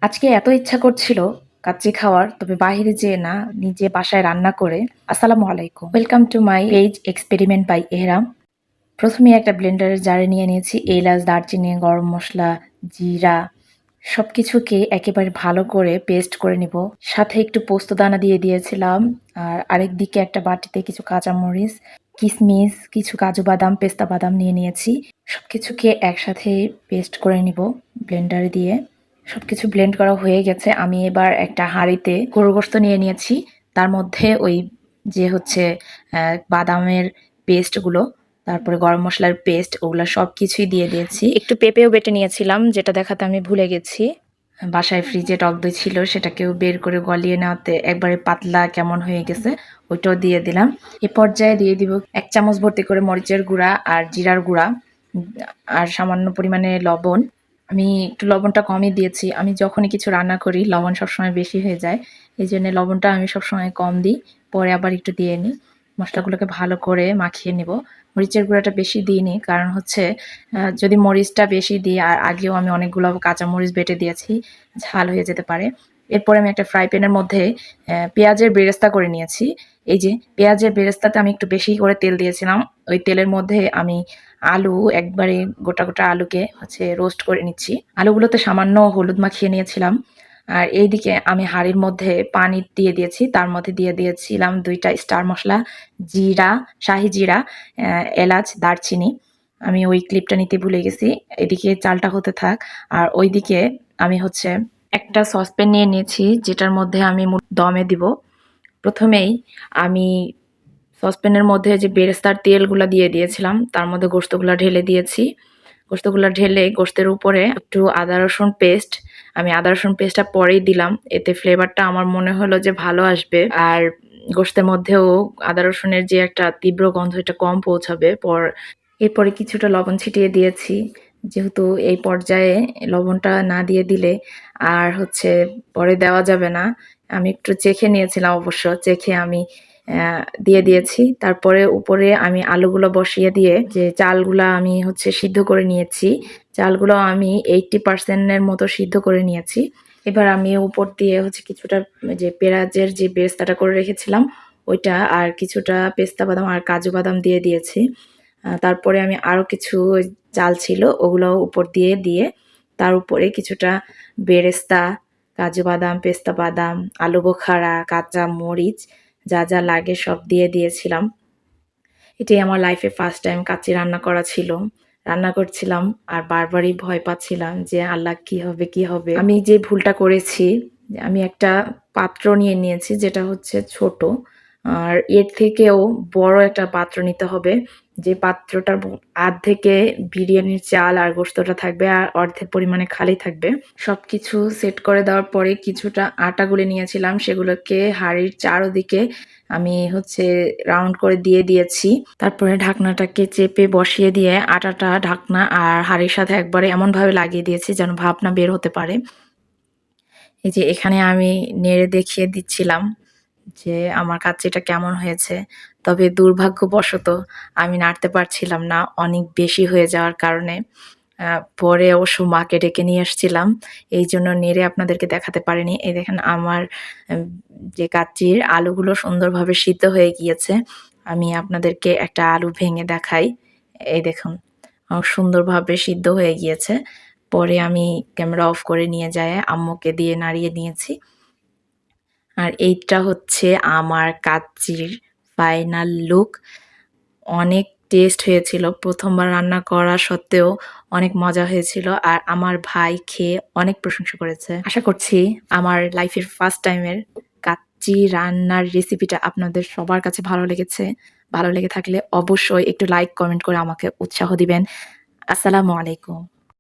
আজকে এত ইচ্ছা করছিল কাচ্চি খাওয়ার, তবে বাহিরে যেয়ে না, নিজে বাসায় রান্না করে। আসসালামু আলাইকুম, welcome to my page experiment by Ehram. প্রথমে একটা ব্লেন্ডারের জারে নিয়ে নিয়েছি এলাচ, দারচিনি, গরম মশলা, জিরা সবকিছুকে একেবারে ভালো করে পেস্ট করে নিব। সাথে একটু পোস্ত দানা দিয়ে দিয়েছিলাম। আর আরেক দিকে একটা বাটিতে কিছু কাঁচামরিচ, কিশমিশ, কিছু কাজু বাদাম, পেস্তা বাদাম নিয়ে নিয়েছি। সবকিছুকে একসাথে পেস্ট করে নিব ব্লেন্ডারে দিয়ে। সবকিছু ব্লেন্ড করা হয়ে গেছে। আমি এবার একটা হাঁড়িতে গরুর গোশত নিয়ে নিয়েছি। তার মধ্যে ওই যে হচ্ছে বাদামের পেস্টগুলো, তারপরে গরম মশলার পেস্ট, ওগুলো সব কিছুই দিয়ে দিয়েছি। একটু পেঁপেও বেটে নিয়েছিলাম, যেটা দেখাতে আমি ভুলে গেছি। বাসায় ফ্রিজে টক দই ছিল, সেটাকেও বের করে গলিয়ে নেওয়াতে একবারে পাতলা কেমন হয়ে গেছে, ওইটাও দিয়ে দিলাম। এ পর্যায়ে দিয়ে দিব 1 চামচ ভর্তি করে মরিচের গুঁড়া আর জিরার গুঁড়া, আর সামান্য পরিমাণে লবণ। আমি একটু লবণটা কমই দিয়েছি। আমি যখনই কিছু রান্না করি লবণ সবসময় বেশি হয়ে যায়, এই জন্য লবণটা আমি সবসময় কম দিই, পরে আবার একটু দিয়ে নিই। মশলাগুলোকে ভালো করে মাখিয়ে নিব। মরিচের গুঁড়াটা বেশি দিইনি, কারণ হচ্ছে যদি মরিচটা বেশি দিই, আর আগেও আমি অনেকগুলো কাঁচামরিচ বেটে দিয়েছি, ঝাল হয়ে যেতে পারে। এরপরে আমি একটা ফ্রাই প্যানের মধ্যে পেঁয়াজের বেরেস্তা করে নিয়েছি। এই যে পেঁয়াজের বেরেস্তাতে আমি একটু বেশি করে তেল দিয়েছিলাম। ওই তেলের মধ্যে আমি আলু একবারে গোটা গোটা আলুকে হচ্ছে রোস্ট করে নিচ্ছি। আলুগুলোতে সামান্য হলুদ মাখিয়ে নিয়েছিলাম। আর এইদিকে আমি হাঁড়ির মধ্যে পানি দিয়ে দিয়েছি, তার মধ্যে দিয়ে দিয়েছিলাম 2টা স্টার মশলা, জিরা, শাহি জিরা, এলাচ, দারচিনি। আমি ওই ক্লিপটা নিতে ভুলে গেছি। এদিকে চালটা হতে থাক, আর ওইদিকে আমি হচ্ছে একটা সসপ্যান নিয়ে নিয়েছি, যেটার মধ্যে আমি দমে দিব। প্রথমেই আমি সসপ্যানের মধ্যে যে বেরেস্তার তেলগুলা দিয়ে দিয়েছিলাম, তার মধ্যে গোশতগুলা ঢেলে দিয়েছি। গোশতগুলা ঢেলে গোশতের উপরে একটু আদা রসুন পেস্ট, আমি আদা রসুন পেস্টটা পরেই দিলাম, এতে ফ্লেভারটা আমার মনে হলো যে ভালো আসবে। আর গোশতের মধ্যেও আদা রসুনের যে একটা তীব্র গন্ধ, এটা কম পৌঁছাবে। এরপরে কিছুটা লবণ ছিটিয়ে দিয়েছি, যেহেতু এই পর্যায়ে লবণটা না দিয়ে দিলে আর হচ্ছে পরে দেওয়া যাবে না। আমি একটু চেখে নিয়েছিলাম, অবশ্য চেখে আমি দিয়ে দিয়েছি। তারপরে উপরে আমি আলুগুলো বসিয়ে দিয়ে যে চালগুলা আমি হচ্ছে সিদ্ধ করে নিয়েছি, চালগুলো আমি 80% মতো সিদ্ধ করে নিয়েছি। এবার আমি উপর দিয়ে হচ্ছে কিছুটা যে পেঁয়াজের যে বেরেস্তাটা করে রেখেছিলাম ওইটা, আর কিছুটা পেস্তা বাদাম আর কাজু বাদাম দিয়ে দিয়েছি। তারপরে আমি আরও কিছু চাল ছিল, ওগুলো উপর দিয়ে দিয়ে তার উপরে কিছুটা বেরেস্তা, কাজু বাদাম, পেস্তা বাদাম, আলু বোখারা, কাঁচা মরিচ, যা যা লাগে সব দিয়ে দিয়েছিলাম। এটাই আমার লাইফে ফার্স্ট টাইম কাচ্চি রান্না করা ছিল। রান্না করছিলাম আর বারবারই ভয় পাচ্ছিলাম যে আল্লাহ কি হবে কি হবে। আমি যে ভুলটা করেছি, আমি একটা পাত্র নিয়ে নিয়েছি যেটা হচ্ছে ছোট, আর এর থেকেও বড় একটা পাত্র নিতে হবে, যে পাত্রটার অর্ধেকে বিরিয়ানির চাল আর গোশতটা থাকবে, আর অর্ধেক পরিমাণে খালি থাকবে। সবকিছু সেট করে দেওয়ার পরে কিছুটা আটা গুলে নিয়েছিলাম, সেগুলোকে হাঁড়ির চারদিকে আমি হচ্ছে রাউন্ড করে দিয়ে দিয়েছি। তারপরে ঢাকনাটাকে চেপে বসিয়ে দিয়ে আটাটা ঢাকনা আর হাঁড়ির সাথে একবারে এমনভাবে লাগিয়ে দিয়েছি যেন ভাপ না বের হতে পারে। এই যে এখানে আমি নেড়ে দেখিয়ে দিচ্ছিলাম যে আমার কাচ্চিটা কেমন হয়েছে। তবে দুর্ভাগ্যবশত আমি নাড়তে পারছিলাম না, অনেক বেশি হয়ে যাওয়ার কারণে। পরে অবশ্য মাকে ডেকে নিয়ে এসছিলাম, এইজন্য নেড়ে আপনাদেরকে দেখাতে পারিনি। এই দেখেন আমার যে কাচ্চির আলুগুলো সুন্দরভাবে সিদ্ধ হয়ে গিয়েছে। আমি আপনাদেরকে একটা আলু ভেঙে দেখাই। এই দেখুন সুন্দরভাবে সিদ্ধ হয়ে গিয়েছে। পরে আমি ক্যামেরা অফ করে নিয়ে যেয়ে আম্মুকে দিয়ে নাড়িয়ে নিয়েছি। আর এইটা হচ্ছে আমার কাচ্চির ফাইনাল লুক। অনেক টেস্ট হয়েছিল, প্রথমবার রান্না করা সত্ত্বেও অনেক মজা হয়েছিল, আর আমার ভাই খেয়ে অনেক প্রশংসা করেছে। আশা করছি আমার লাইফের ফার্স্ট টাইমের কাচ্চি রান্নার রেসিপিটা আপনাদের সবার কাছে ভালো লেগেছে। ভালো লেগে থাকলে অবশ্যই একটু লাইক কমেন্ট করে আমাকে উৎসাহ দিবেন। আসসালামু আলাইকুম।